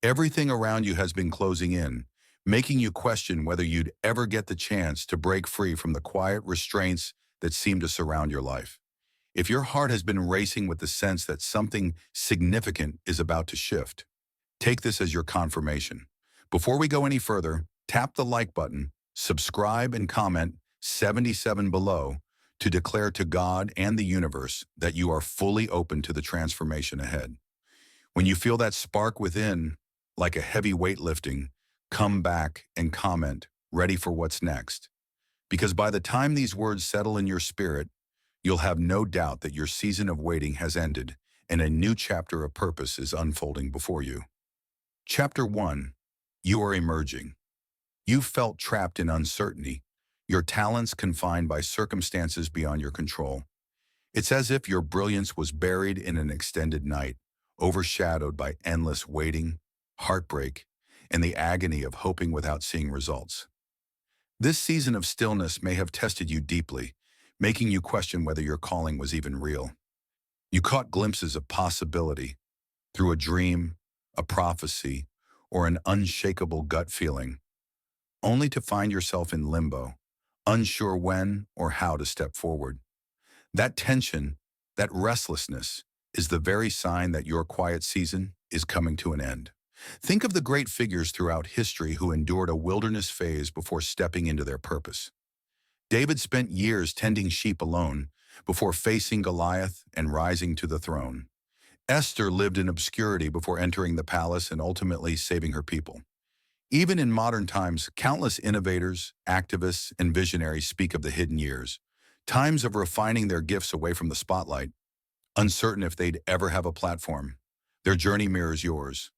Everything around you has been closing in, making you question whether you'd ever get the chance to break free from the quiet restraints that seem to surround your life. If your heart has been racing with the sense that something significant is about to shift, take this as your confirmation. Before we go any further, tap the like button, subscribe, and comment 77 below to declare to God and the universe that you are fully open to the transformation ahead. When you feel that spark within, like a heavy weight lifting, come back and comment, ready for what's next. Because by the time these words settle in your spirit, you'll have no doubt that your season of waiting has ended and a new chapter of purpose is unfolding before you. Chapter 1. You are emerging. You've felt trapped in uncertainty, your talents confined by circumstances beyond your control. It's as if your brilliance was buried in an extended night, overshadowed by endless waiting, heartbreak, and the agony of hoping without seeing results. This season of stillness may have tested you deeply, making you question whether your calling was even real. You caught glimpses of possibility through a dream, a prophecy, or an unshakable gut feeling, only to find yourself in limbo, unsure when or how to step forward. That tension, that restlessness, is the very sign that your quiet season is coming to an end. Think of the great figures throughout history who endured a wilderness phase before stepping into their purpose. David spent years tending sheep alone before facing Goliath and rising to the throne. Esther lived in obscurity before entering the palace and ultimately saving her people. Even in modern times, countless innovators, activists, and visionaries speak of the hidden years, times of refining their gifts away from the spotlight, uncertain if they'd ever have a platform. Their journey mirrors yours.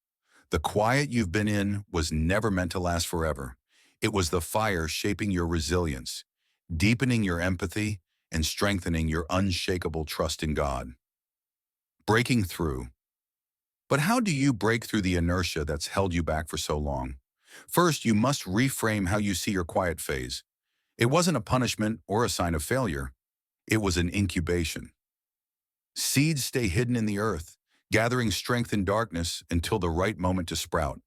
The quiet you've been in was never meant to last forever. It was the fire shaping your resilience, deepening your empathy, and strengthening your unshakable trust in God. Breaking through. But how do you break through the inertia that's held you back for so long? First, you must reframe how you see your quiet phase. It wasn't a punishment or a sign of failure. It was an incubation. Seeds stay hidden in the earth, gathering strength in darkness until the right moment to sprout.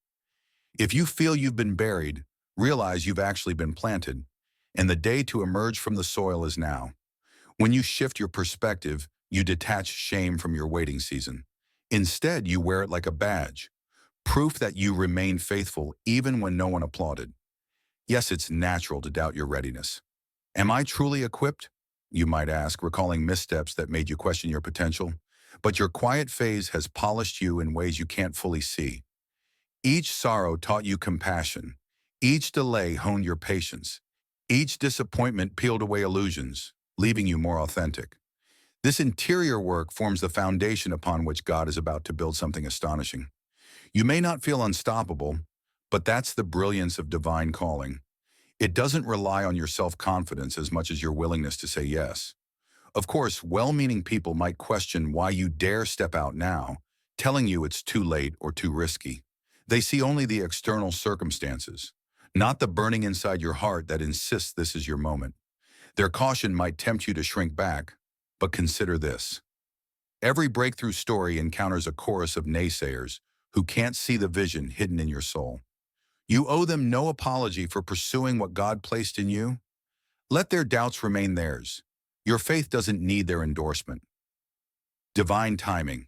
If you feel you've been buried, realize you've actually been planted, and the day to emerge from the soil is now. When you shift your perspective, you detach shame from your waiting season. Instead, you wear it like a badge, proof that you remain faithful even when no one applauded. Yes, it's natural to doubt your readiness. Am I truly equipped? You might ask, recalling missteps that made you question your potential. But your quiet phase has polished you in ways you can't fully see. Each sorrow taught you compassion. Each delay honed your patience. Each disappointment peeled away illusions, leaving you more authentic. This interior work forms the foundation upon which God is about to build something astonishing. You may not feel unstoppable, but that's the brilliance of divine calling. It doesn't rely on your self-confidence as much as your willingness to say yes. Of course, well-meaning people might question why you dare step out now, telling you it's too late or too risky. They see only the external circumstances, not the burning inside your heart that insists this is your moment. Their caution might tempt you to shrink back, but consider this. Every breakthrough story encounters a chorus of naysayers who can't see the vision hidden in your soul. You owe them no apology for pursuing what God placed in you. Let their doubts remain theirs. Your faith doesn't need their endorsement. Divine timing.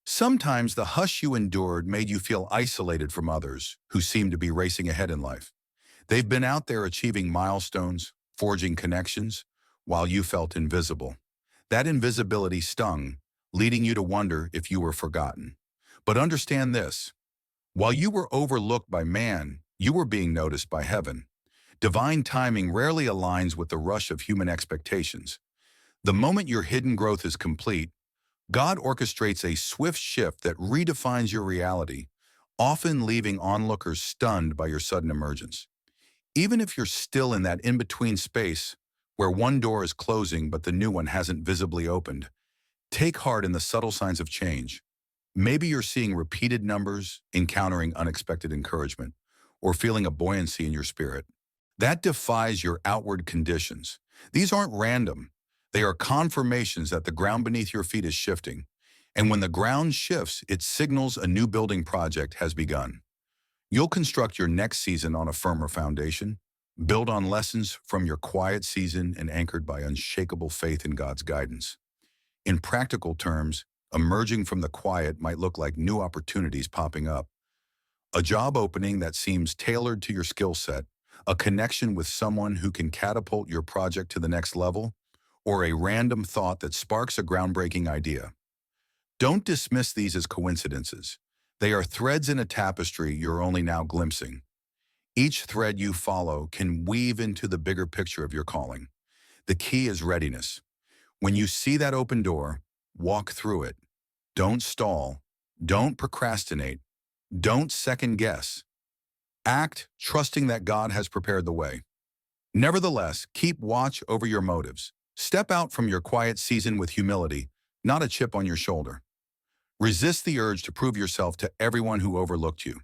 Sometimes the hush you endured made you feel isolated from others who seemed to be racing ahead in life. They've been out there achieving milestones, forging connections, while you felt invisible. That invisibility stung, leading you to wonder if you were forgotten. But understand this. While you were overlooked by man, you were being noticed by heaven. Divine timing rarely aligns with the rush of human expectations. The moment your hidden growth is complete, God orchestrates a swift shift that redefines your reality, often leaving onlookers stunned by your sudden emergence. Even if you're still in that in-between space where one door is closing but the new one hasn't visibly opened, take heart in the subtle signs of change. Maybe you're seeing repeated numbers, encountering unexpected encouragement, or feeling a buoyancy in your spirit. That defies your outward conditions. These aren't random. They are confirmations that the ground beneath your feet is shifting. And when the ground shifts, it signals a new building project has begun. You'll construct your next season on a firmer foundation, build on lessons from your quiet season and anchored by unshakable faith in God's guidance. In practical terms, emerging from the quiet might look like new opportunities popping up. A job opening that seems tailored to your skill set, a connection with someone who can catapult your project to the next level, or a random thought that sparks a groundbreaking idea. Don't dismiss these as coincidences. They are threads in a tapestry you're only now glimpsing. Each thread you follow can weave into the bigger picture of your calling. The key is readiness. When you see that open door, walk through it. Don't stall. Don't procrastinate. Don't second guess. Act trusting that God has prepared the way. Nevertheless, keep watch over your motives. Step out from your quiet season with humility, not a chip on your shoulder. Resist the urge to prove yourself to everyone who overlooked you.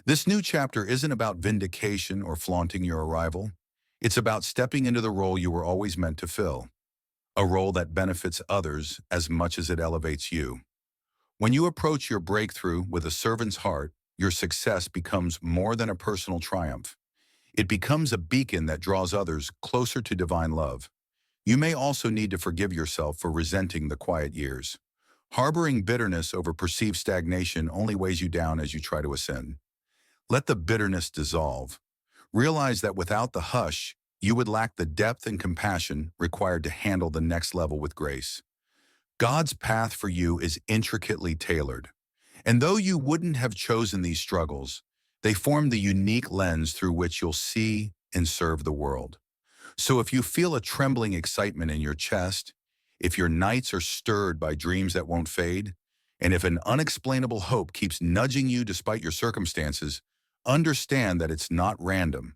This new chapter isn't about vindication or flaunting your arrival. It's about stepping into the role you were always meant to fill, a role that benefits others as much as it elevates you. When you approach your breakthrough with a servant's heart, your success becomes more than a personal triumph. It becomes a beacon that draws others closer to divine love. You may also need to forgive yourself for resenting the quiet years. Harboring bitterness over perceived stagnation only weighs you down as you try to ascend. Let the bitterness dissolve. Realize that without the hush, you would lack the depth and compassion required to handle the next level with grace. God's path for you is intricately tailored. And though you wouldn't have chosen these struggles, they form the unique lens through which you'll see and serve the world. So if you feel a trembling excitement in your chest, if your nights are stirred by dreams that won't fade, and if an unexplainable hope keeps nudging you despite your circumstances, understand that it's not random.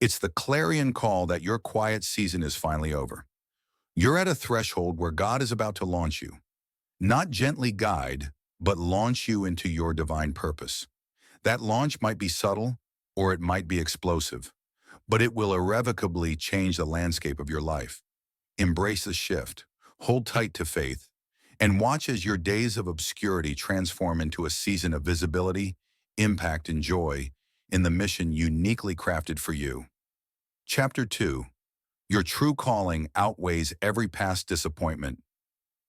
It's the clarion call that your quiet season is finally over. You're at a threshold where God is about to launch you. Not gently guide, but launch you into your divine purpose. That launch might be subtle, or it might be explosive, but it will irrevocably change the landscape of your life. Embrace the shift, hold tight to faith, and watch as your days of obscurity transform into a season of visibility, impact, and joy in the mission uniquely crafted for you. Chapter 2. Your true calling outweighs every past disappointment.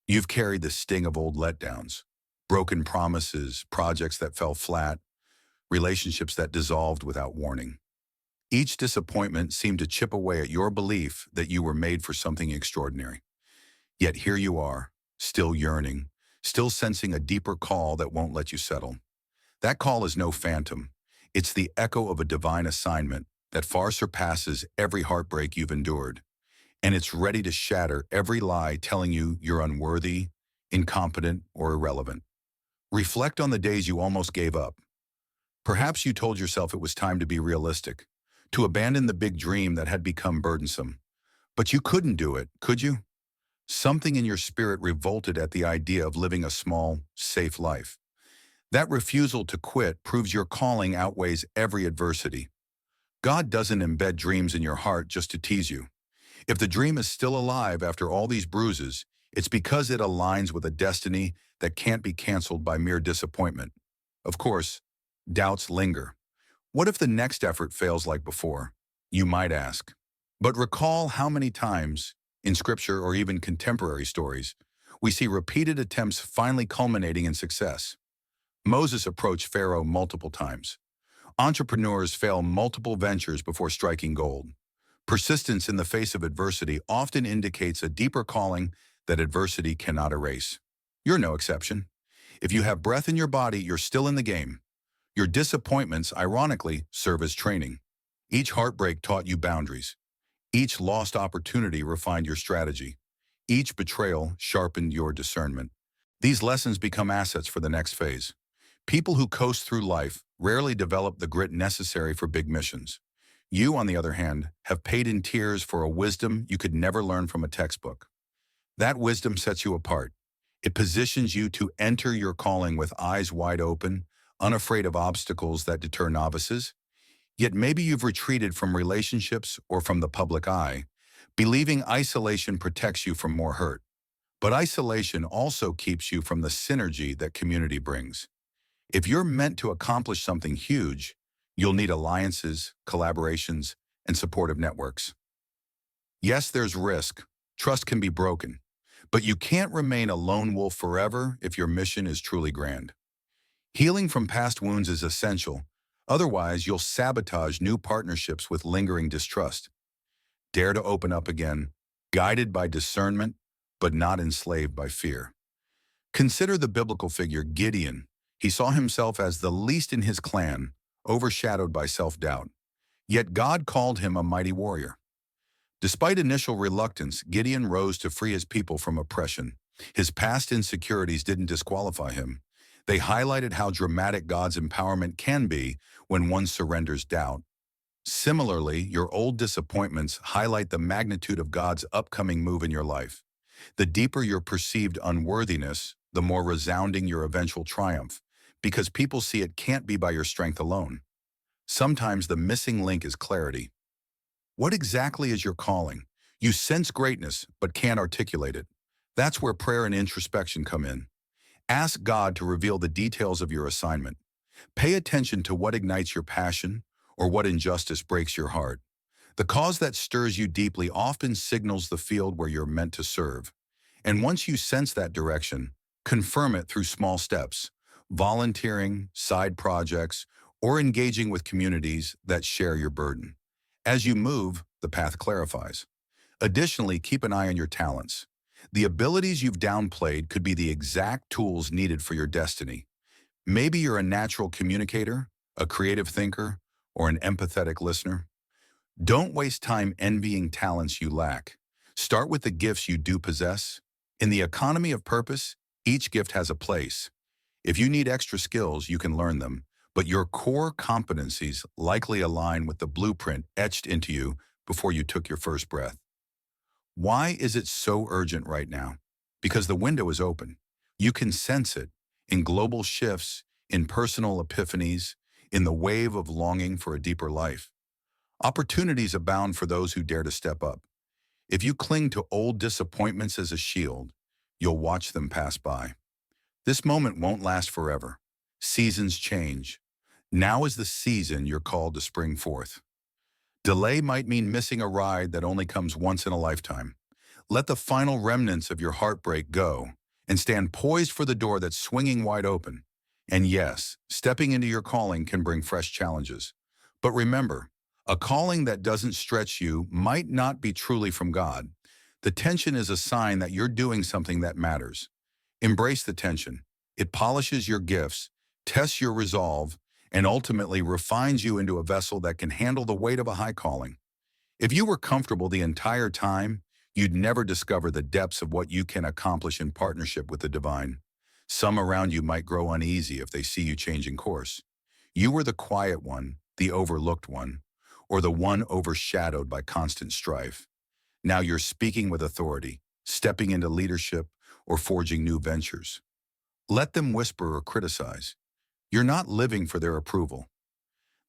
You've carried the sting of old letdowns, broken promises, projects that fell flat, relationships that dissolved without warning. Each disappointment seemed to chip away at your belief that you were made for something extraordinary. Yet here you are, still yearning, still sensing a deeper call that won't let you settle. That call is no phantom. It's the echo of a divine assignment that far surpasses every heartbreak you've endured. And it's ready to shatter every lie telling you you're unworthy, incompetent, or irrelevant. Reflect on the days you almost gave up. Perhaps you told yourself it was time to be realistic, to abandon the big dream that had become burdensome. But you couldn't do it, could you? Something in your spirit revolted at the idea of living a small, safe life. That refusal to quit proves your calling outweighs every adversity. God doesn't embed dreams in your heart just to tease you. If the dream is still alive after all these bruises, it's because it aligns with a destiny that can't be canceled by mere disappointment. Of course, doubts linger. What if the next effort fails like before? You might ask. But recall how many times, in scripture or even contemporary stories, we see repeated attempts finally culminating in success. Moses approached Pharaoh multiple times. Entrepreneurs fail multiple ventures before striking gold. Persistence in the face of adversity often indicates a deeper calling that adversity cannot erase. You're no exception. If you have breath in your body, you're still in the game. Your disappointments, ironically, serve as training. Each heartbreak taught you boundaries. Each lost opportunity refined your strategy. Each betrayal sharpened your discernment. These lessons become assets for the next phase. People who coast through life rarely develop the grit necessary for big missions. You, on the other hand, have paid in tears for a wisdom you could never learn from a textbook. That wisdom sets you apart. It positions you to enter your calling with eyes wide open, unafraid of obstacles that deter novices. Yet maybe you've retreated from relationships or from the public eye, believing isolation protects you from more hurt. But isolation also keeps you from the synergy that community brings. If you're meant to accomplish something huge, you'll need alliances, collaborations, and supportive networks. Yes, there's risk. Trust can be broken. But you can't remain a lone wolf forever if your mission is truly grand. Healing from past wounds is essential. Otherwise, you'll sabotage new partnerships with lingering distrust. Dare to open up again, guided by discernment, but not enslaved by fear. Consider the biblical figure Gideon. He saw himself as the least in his clan, overshadowed by self-doubt. Yet God called him a mighty warrior. Despite initial reluctance, Gideon rose to free his people from oppression. His past insecurities didn't disqualify him. They highlighted how dramatic God's empowerment can be when one surrenders doubt. Similarly, your old disappointments highlight the magnitude of God's upcoming move in your life. The deeper your perceived unworthiness, the more resounding your eventual triumph, because people see it can't be by your strength alone. Sometimes the missing link is clarity. What exactly is your calling? You sense greatness, but can't articulate it. That's where prayer and introspection come in. Ask God to reveal the details of your assignment. Pay attention to what ignites your passion or what injustice breaks your heart. The cause that stirs you deeply often signals the field where you're meant to serve. And once you sense that direction, confirm it through small steps, volunteering, side projects, or engaging with communities that share your burden. As you move, the path clarifies. Additionally, keep an eye on your talents. The abilities you've downplayed could be the exact tools needed for your destiny. Maybe you're a natural communicator, a creative thinker, or an empathetic listener. Don't waste time envying talents you lack. Start with the gifts you do possess. In the economy of purpose, each gift has a place. If you need extra skills, you can learn them, but your core competencies likely align with the blueprint etched into you before you took your first breath. Why is it so urgent right now? Because the window is open. You can sense it in global shifts, in personal epiphanies, in the wave of longing for a deeper life. Opportunities abound for those who dare to step up. If you cling to old disappointments as a shield, you'll watch them pass by. This moment won't last forever. Seasons change. Now is the season you're called to spring forth. Delay might mean missing a ride that only comes once in a lifetime. Let the final remnants of your heartbreak go and stand poised for the door that's swinging wide open. And yes, stepping into your calling can bring fresh challenges. But remember, a calling that doesn't stretch you might not be truly from God. The tension is a sign that you're doing something that matters. Embrace the tension. It polishes your gifts, tests your resolve, and ultimately refines you into a vessel that can handle the weight of a high calling. If you were comfortable the entire time, you'd never discover the depths of what you can accomplish in partnership with the divine. Some around you might grow uneasy if they see you changing course. You were the quiet one, the overlooked one, or the one overshadowed by constant strife. Now you're speaking with authority, stepping into leadership, or forging new ventures. Let them whisper or criticize. You're not living for their approval.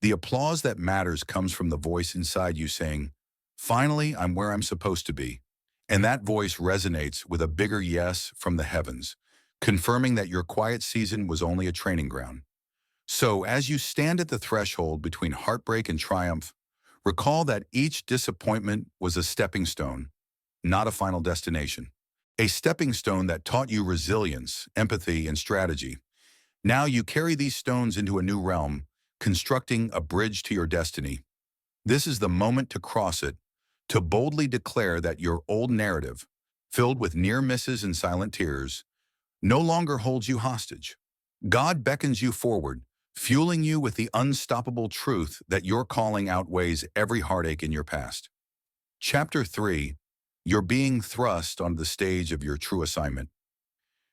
The applause that matters comes from the voice inside you saying, "Finally, I'm where I'm supposed to be." And that voice resonates with a bigger yes from the heavens, confirming that your quiet season was only a training ground. So as you stand at the threshold between heartbreak and triumph, recall that each disappointment was a stepping stone, not a final destination. A stepping stone that taught you resilience, empathy, and strategy. Now you carry these stones into a new realm, constructing a bridge to your destiny. This is the moment to cross it, to boldly declare that your old narrative, filled with near misses and silent tears, no longer holds you hostage. God beckons you forward, fueling you with the unstoppable truth that your calling outweighs every heartache in your past. Chapter 3. You're being thrust onto the stage of your true assignment.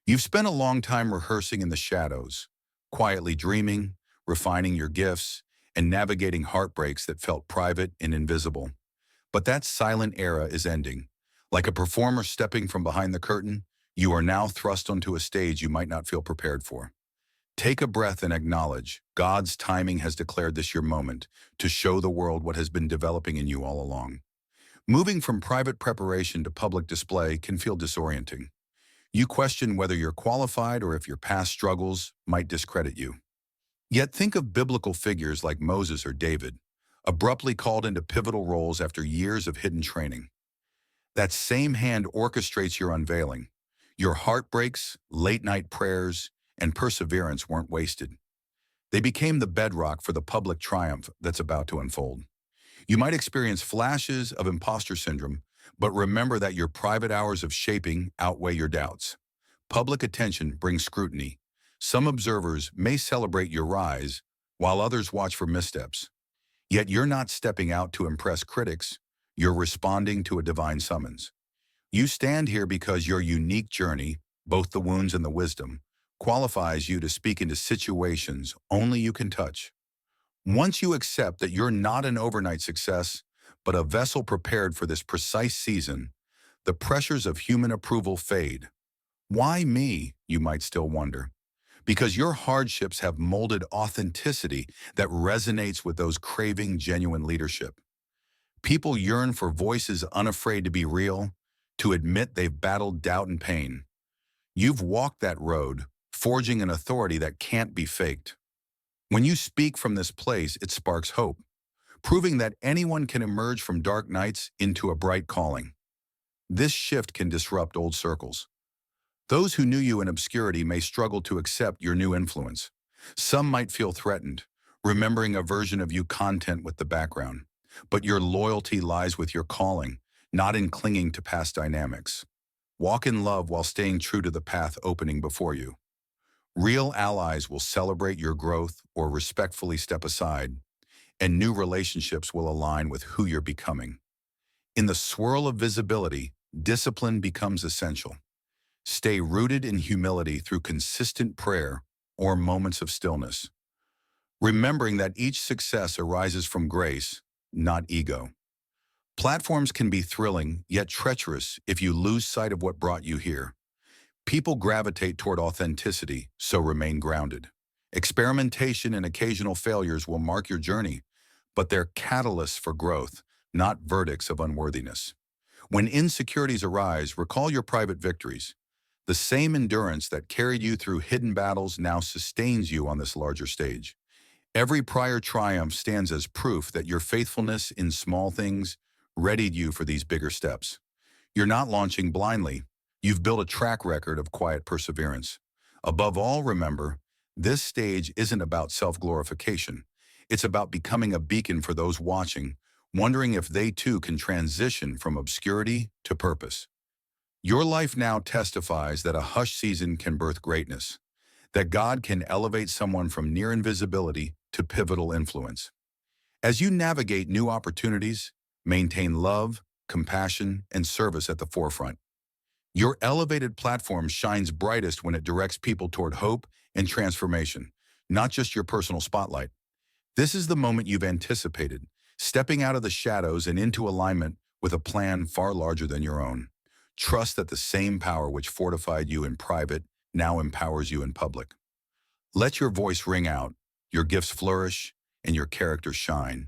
You've spent a long time rehearsing in the shadows, quietly dreaming, refining your gifts, and navigating heartbreaks that felt private and invisible. But that silent era is ending. Like a performer stepping from behind the curtain, you are now thrust onto a stage you might not feel prepared for. Take a breath and acknowledge God's timing has declared this your moment to show the world what has been developing in you all along. Moving from private preparation to public display can feel disorienting. You question whether you're qualified or if your past struggles might discredit you. Yet think of biblical figures like Moses or David, abruptly called into pivotal roles after years of hidden training. That same hand orchestrates your unveiling. Your heartbreaks, late-night prayers, and perseverance weren't wasted. They became the bedrock for the public triumph that's about to unfold. You might experience flashes of imposter syndrome, but remember that your private hours of shaping outweigh your doubts. Public attention brings scrutiny. Some observers may celebrate your rise, while others watch for missteps. Yet you're not stepping out to impress critics, you're responding to a divine summons. You stand here because your unique journey, both the wounds and the wisdom, qualifies you to speak into situations only you can touch. Once you accept that you're not an overnight success, but a vessel prepared for this precise season, the pressures of human approval fade. Why me, you might still wonder? Because your hardships have molded authenticity that resonates with those craving genuine leadership. People yearn for voices unafraid to be real, to admit they've battled doubt and pain. You've walked that road, forging an authority that can't be faked. When you speak from this place, it sparks hope, proving that anyone can emerge from dark nights into a bright calling. This shift can disrupt old circles. Those who knew you in obscurity may struggle to accept your new influence. Some might feel threatened, remembering a version of you content with the background. But your loyalty lies with your calling, not in clinging to past dynamics. Walk in love while staying true to the path opening before you. Real allies will celebrate your growth or respectfully step aside, and new relationships will align with who you're becoming. In the swirl of visibility, discipline becomes essential. Stay rooted in humility through consistent prayer or moments of stillness, remembering that each success arises from grace, not ego. Platforms can be thrilling, yet treacherous if you lose sight of what brought you here. People gravitate toward authenticity, so remain grounded. Experimentation and occasional failures will mark your journey, but they're catalysts for growth, not verdicts of unworthiness. When insecurities arise, recall your private victories. The same endurance that carried you through hidden battles now sustains you on this larger stage. Every prior triumph stands as proof that your faithfulness in small things readied you for these bigger steps. You're not launching blindly. You've built a track record of quiet perseverance. Above all, remember, this stage isn't about self-glorification. It's about becoming a beacon for those watching, wondering if they too can transition from obscurity to purpose. Your life now testifies that a hush season can birth greatness, that God can elevate someone from near invisibility to pivotal influence. As you navigate new opportunities, maintain love, compassion, and service at the forefront. Your elevated platform shines brightest when it directs people toward hope and transformation, not just your personal spotlight. This is the moment you've anticipated, stepping out of the shadows and into alignment with a plan far larger than your own. Trust that the same power which fortified you in private now empowers you in public. Let your voice ring out, your gifts flourish, and your character shine.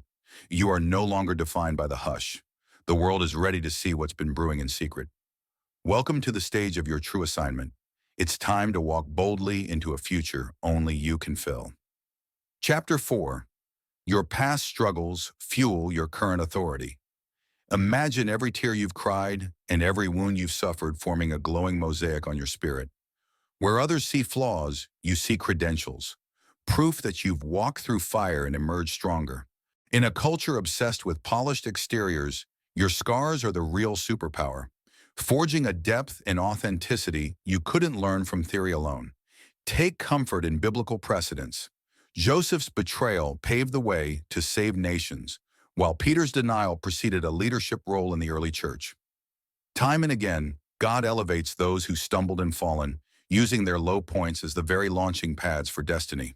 You are no longer defined by the hush. The world is ready to see what's been brewing in secret. Welcome to the stage of your true assignment. It's time to walk boldly into a future only you can fill. Chapter 4. Your past struggles fuel your current authority. Imagine every tear you've cried and every wound you've suffered forming a glowing mosaic on your spirit. Where others see flaws, you see credentials, proof that you've walked through fire and emerged stronger. In a culture obsessed with polished exteriors, your scars are the real superpower, forging a depth and authenticity you couldn't learn from theory alone. Take comfort in biblical precedents. Joseph's betrayal paved the way to save nations, while Peter's denial preceded a leadership role in the early church. Time and again, God elevates those who stumbled and fallen, using their low points as the very launching pads for destiny.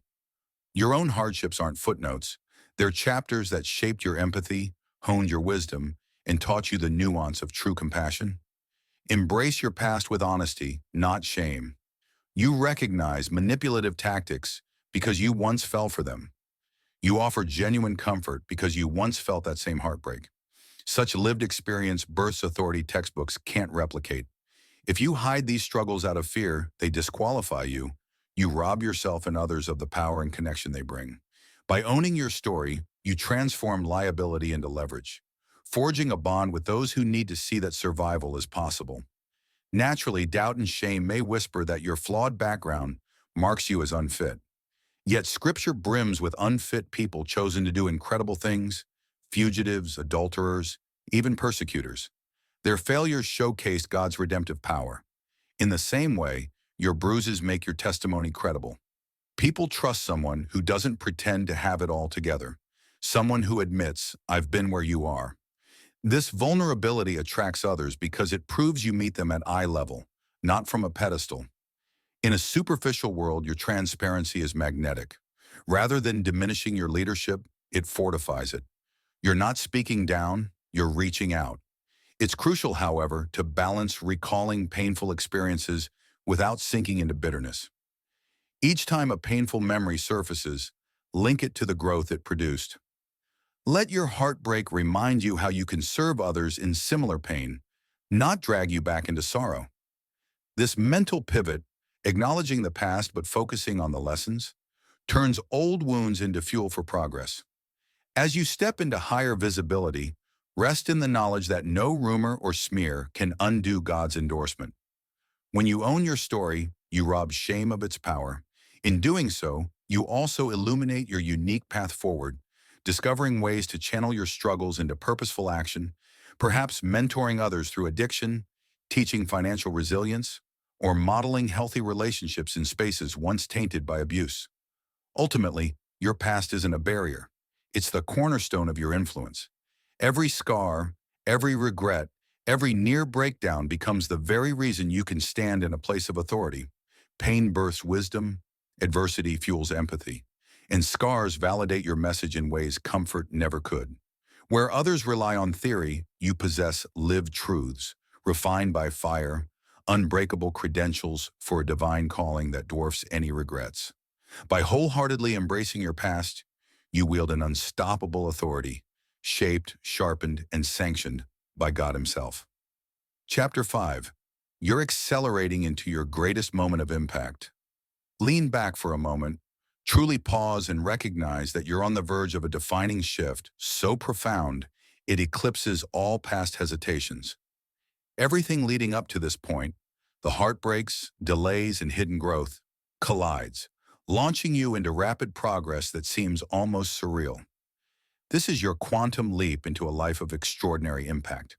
Your own hardships aren't footnotes. They're chapters that shaped your empathy, honed your wisdom, and taught you the nuance of true compassion. Embrace your past with honesty, not shame. You recognize manipulative tactics because you once fell for them. You offer genuine comfort because you once felt that same heartbreak. Such lived experience births authority textbooks can't replicate. If you hide these struggles out of fear, they disqualify you. You rob yourself and others of the power and connection they bring. By owning your story, you transform liability into leverage, forging a bond with those who need to see that survival is possible. Naturally, doubt and shame may whisper that your flawed background marks you as unfit. Yet Scripture brims with unfit people chosen to do incredible things, fugitives, adulterers, even persecutors. Their failures showcased God's redemptive power. In the same way, your bruises make your testimony credible. People trust someone who doesn't pretend to have it all together, someone who admits, "I've been where you are." This vulnerability attracts others because it proves you meet them at eye level, not from a pedestal. In a superficial world, your transparency is magnetic. Rather than diminishing your leadership, it fortifies it. You're not speaking down, you're reaching out. It's crucial, however, to balance recalling painful experiences without sinking into bitterness. Each time a painful memory surfaces, link it to the growth it produced. Let your heartbreak remind you how you can serve others in similar pain, not drag you back into sorrow. This mental pivot, acknowledging the past but focusing on the lessons, turns old wounds into fuel for progress. As you step into higher visibility, rest in the knowledge that no rumor or smear can undo God's endorsement. When you own your story, you rob shame of its power. In doing so, you also illuminate your unique path forward, discovering ways to channel your struggles into purposeful action, perhaps mentoring others through addiction, teaching financial resilience, or modeling healthy relationships in spaces once tainted by abuse. Ultimately, your past isn't a barrier. It's the cornerstone of your influence. Every scar, every regret, every near breakdown becomes the very reason you can stand in a place of authority. Pain births wisdom, adversity fuels empathy, and scars validate your message in ways comfort never could. Where others rely on theory, you possess lived truths, refined by fire, unbreakable credentials for a divine calling that dwarfs any regrets. By wholeheartedly embracing your past, you wield an unstoppable authority, shaped, sharpened, and sanctioned by God Himself. Chapter 5. You're accelerating into your greatest moment of impact. Lean back for a moment, truly pause and recognize that you're on the verge of a defining shift so profound it eclipses all past hesitations. Everything leading up to this point, the heartbreaks, delays, and hidden growth, collides, launching you into rapid progress that seems almost surreal. This is your quantum leap into a life of extraordinary impact.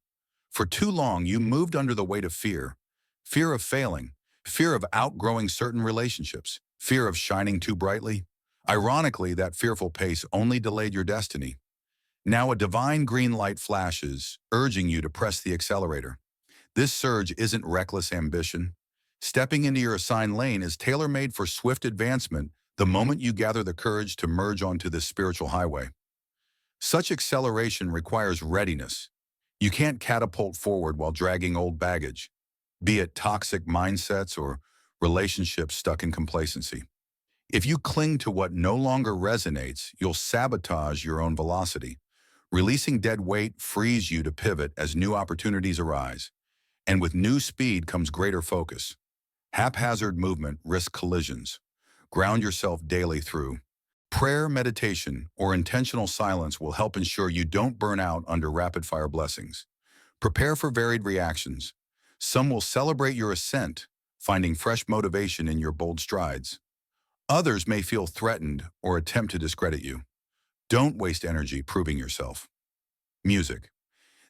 For too long, you moved under the weight of fear of failing, fear of outgrowing certain relationships, fear of shining too brightly. Ironically, that fearful pace only delayed your destiny. Now a divine green light flashes, urging you to press the accelerator. This surge isn't reckless ambition. Stepping into your assigned lane is tailor-made for swift advancement the moment you gather the courage to merge onto this spiritual highway. Such acceleration requires readiness. You can't catapult forward while dragging old baggage, be it toxic mindsets or relationships stuck in complacency. If you cling to what no longer resonates, you'll sabotage your own velocity. Releasing dead weight frees you to pivot as new opportunities arise. And with new speed comes greater focus. Haphazard movement risks collisions. Ground yourself daily through prayer, meditation, or intentional silence will help ensure you don't burn out under rapid-fire blessings. Prepare for varied reactions. Some will celebrate your ascent, finding fresh motivation in your bold strides. Others may feel threatened or attempt to discredit you. Don't waste energy proving yourself. Music.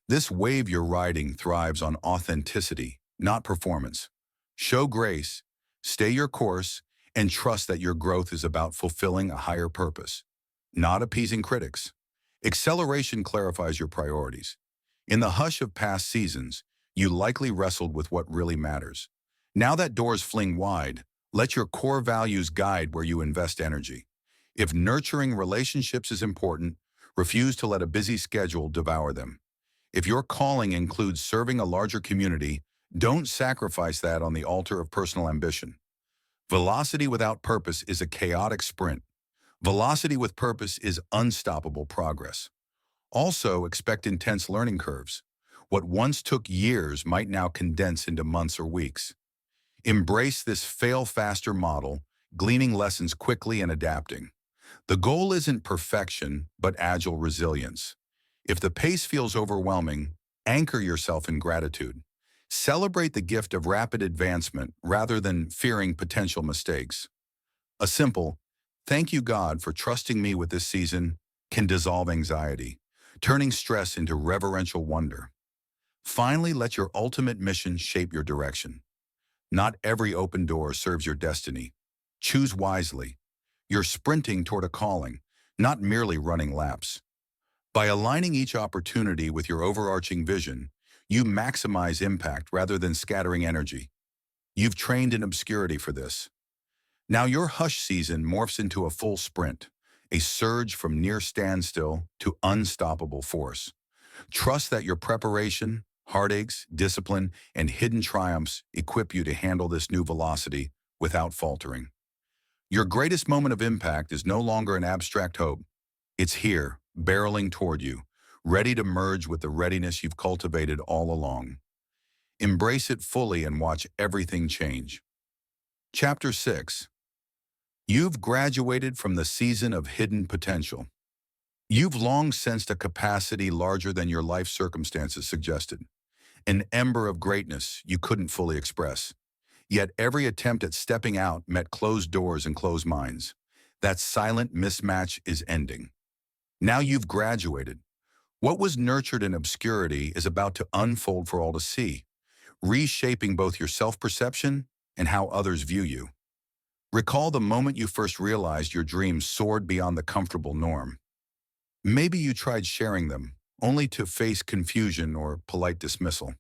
This wave you're riding thrives on authenticity, not performance. Show grace, stay your course, and trust that your growth is about fulfilling a higher purpose, not appeasing critics. Acceleration clarifies your priorities. In the hush of past seasons, you likely wrestled with what really matters. Now that doors fling wide, let your core values guide where you invest energy. If nurturing relationships is important, refuse to let a busy schedule devour them. If your calling includes serving a larger community, don't sacrifice that on the altar of personal ambition. Velocity without purpose is a chaotic sprint. Velocity with purpose is unstoppable progress. Also, expect intense learning curves. What once took years might now condense into months or weeks. Embrace this fail-faster model, gleaning lessons quickly and adapting. The goal isn't perfection, but agile resilience. If the pace feels overwhelming, anchor yourself in gratitude. Celebrate the gift of rapid advancement rather than fearing potential mistakes. A simple, "Thank you, God, for trusting me with this season," can dissolve anxiety, turning stress into reverential wonder. Finally, let your ultimate mission shape your direction. Not every open door serves your destiny. Choose wisely. You're sprinting toward a calling, not merely running laps. By aligning each opportunity with your overarching vision, you maximize impact rather than scattering energy. You've trained in obscurity for this. Now your hush season morphs into a full sprint, a surge from near standstill to unstoppable force. Trust that your preparation, heartaches, discipline, and hidden triumphs equip you to handle this new velocity without faltering. Your greatest moment of impact is no longer an abstract hope. It's here, barreling toward you, ready to merge with the readiness you've cultivated all along. Embrace it fully and watch everything change. Chapter 6. You've graduated from the season of hidden potential. You've long sensed a capacity larger than your life circumstances suggested, an ember of greatness you couldn't fully express. Yet every attempt at stepping out met closed doors and closed minds. That silent mismatch is ending. Now you've graduated. What was nurtured in obscurity is about to unfold for all to see, reshaping both your self-perception and how others view you. Recall the moment you first realized your dreams soared beyond the comfortable norm. Maybe you tried sharing them, only to face confusion or polite dismissal.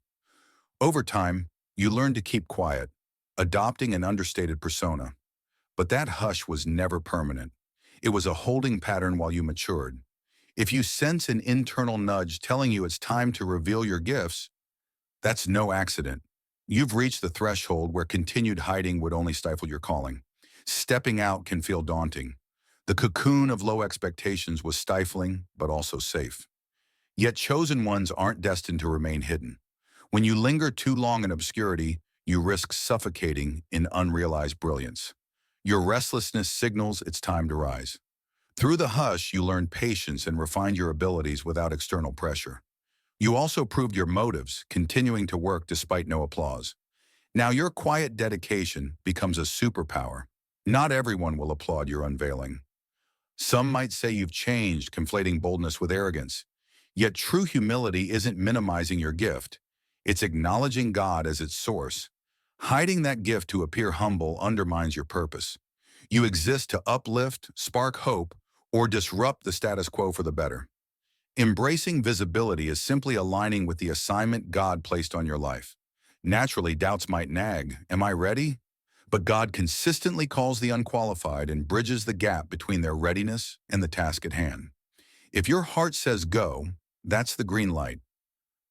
Over time, you learned to keep quiet, adopting an understated persona. But that hush was never permanent. It was a holding pattern while you matured. If you sense an internal nudge telling you it's time to reveal your gifts, that's no accident. You've reached the threshold where continued hiding would only stifle your calling. Stepping out can feel daunting. The cocoon of low expectations was stifling, but also safe. Yet chosen ones aren't destined to remain hidden. When you linger too long in obscurity, you risk suffocating in unrealized brilliance. Your restlessness signals it's time to rise. Through the hush, you learn patience and refine your abilities without external pressure. You also proved your motives, continuing to work despite no applause. Now your quiet dedication becomes a superpower. Not everyone will applaud your unveiling. Some might say you've changed, conflating boldness with arrogance. Yet true humility isn't minimizing your gift. It's acknowledging God as its source. Hiding that gift to appear humble undermines your purpose. You exist to uplift, spark hope, or disrupt the status quo for the better. Embracing visibility is simply aligning with the assignment God placed on your life. Naturally, doubts might nag. Am I ready? But God consistently calls the unqualified and bridges the gap between their readiness and the task at hand. If your heart says go, that's the green light.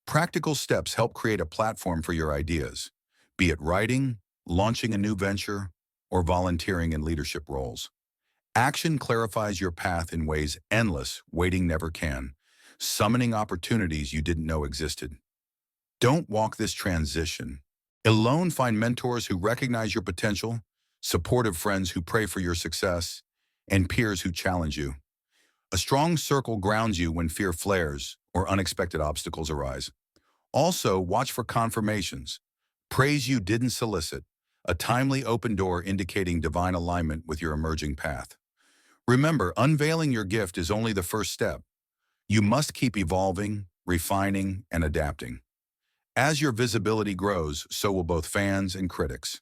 Practical steps help create a platform for your ideas, be it writing, launching a new venture, or volunteering in leadership roles. Action clarifies your path in ways endless waiting never can, summoning opportunities you didn't know existed. Don't walk this transition. Alone, find mentors who recognize your potential, supportive friends who pray for your success, and peers who challenge you. A strong circle grounds you when fear flares or unexpected obstacles arise. Also, watch for confirmations. Praise you didn't solicit, a timely open door indicating divine alignment with your emerging path. Remember, unveiling your gift is only the first step. You must keep evolving, refining, and adapting. As your visibility grows, so will both fans and critics.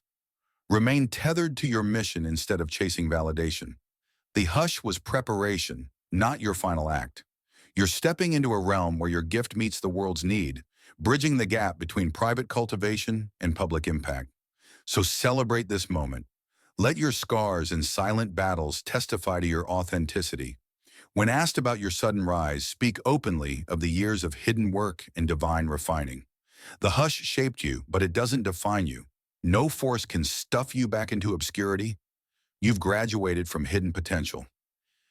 Remain tethered to your mission instead of chasing validation. The hush was preparation, not your final act. You're stepping into a realm where your gift meets the world's need, bridging the gap between private cultivation and public impact. So celebrate this moment. Let your scars and silent battles testify to your authenticity. When asked about your sudden rise, speak openly of the years of hidden work and divine refining. The hush shaped you, but it doesn't define you. No force can stuff you back into obscurity. You've graduated from hidden potential.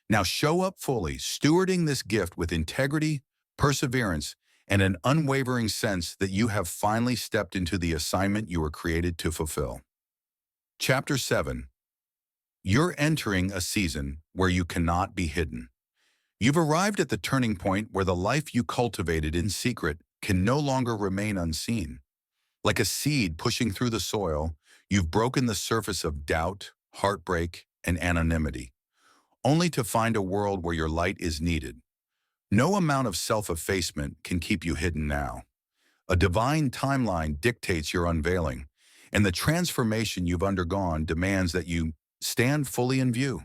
Now show up fully, stewarding this gift with integrity, perseverance, and an unwavering sense that you have finally stepped into the assignment you were created to fulfill. Chapter 7. You're entering a season where you cannot be hidden. You've arrived at the turning point where the life you cultivated in secret can no longer remain unseen. Like a seed pushing through the soil, you've broken the surface of doubt, heartbreak, and anonymity, only to find a world where your light is needed. No amount of self-effacement can keep you hidden now. A divine timeline dictates your unveiling, and the transformation you've undergone demands that you stand fully in view.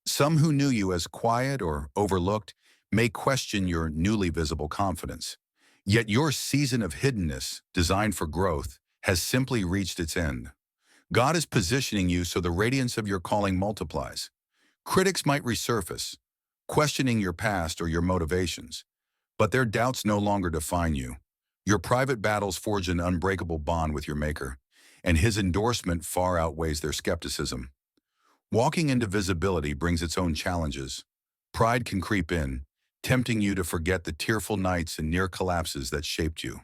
Some who knew you as quiet or overlooked may question your newly visible confidence. Yet your season of hiddenness, designed for growth, has simply reached its end. God is positioning you so the radiance of your calling multiplies. Critics might resurface, questioning your past or your motivations, but their doubts no longer define you. Your private battles forge an unbreakable bond with your Maker, and His endorsement far outweighs their skepticism. Walking into visibility brings its own challenges. Pride can creep in, tempting you to forget the tearful nights and near collapses that shaped you.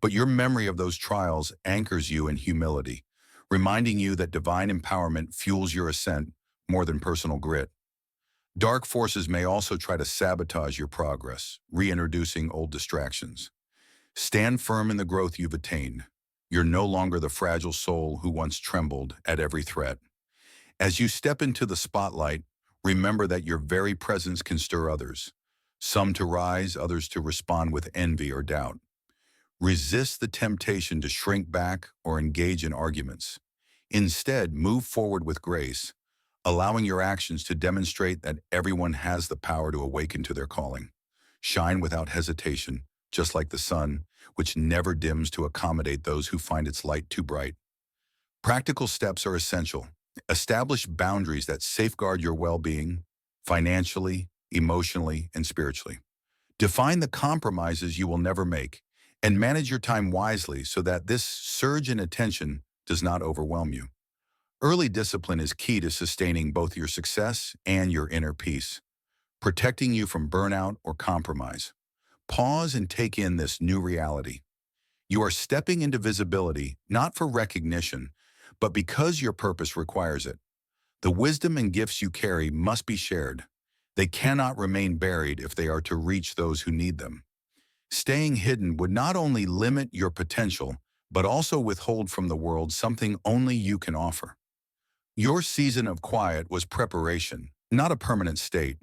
But your memory of those trials anchors you in humility, reminding you that divine empowerment fuels your ascent more than personal grit. Dark forces may also try to sabotage your progress, reintroducing old distractions. Stand firm in the growth you've attained. You're no longer the fragile soul who once trembled at every threat. As you step into the spotlight, remember that your very presence can stir others, some to rise, others to respond with envy or doubt. Resist the temptation to shrink back or engage in arguments. Instead, move forward with grace, allowing your actions to demonstrate that everyone has the power to awaken to their calling. Shine without hesitation, just like the sun, which never dims to accommodate those who find its light too bright. Practical steps are essential. Establish boundaries that safeguard your well-being, financially, emotionally, and spiritually. Define the compromises you will never make, and manage your time wisely so that this surge in attention does not overwhelm you. Early discipline is key to sustaining both your success and your inner peace, protecting you from burnout or compromise. Pause and take in this new reality. You are stepping into visibility not for recognition, but because your purpose requires it. The wisdom and gifts you carry must be shared. They cannot remain buried if they are to reach those who need them. Staying hidden would not only limit your potential, but also withhold from the world something only you can offer. Your season of quiet was preparation, not a permanent state.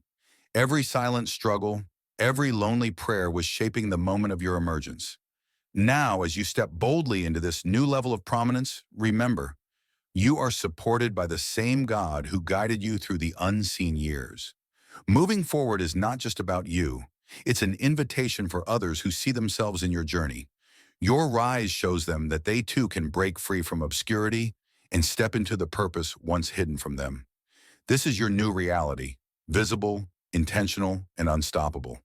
Every silent struggle, every lonely prayer was shaping the moment of your emergence. Now, as you step boldly into this new level of prominence, remember, you are supported by the same God who guided you through the unseen years. Moving forward is not just about you. It's an invitation for others who see themselves in your journey. Your rise shows them that they too can break free from obscurity and step into the purpose once hidden from them. This is your new reality, visible, intentional, and unstoppable.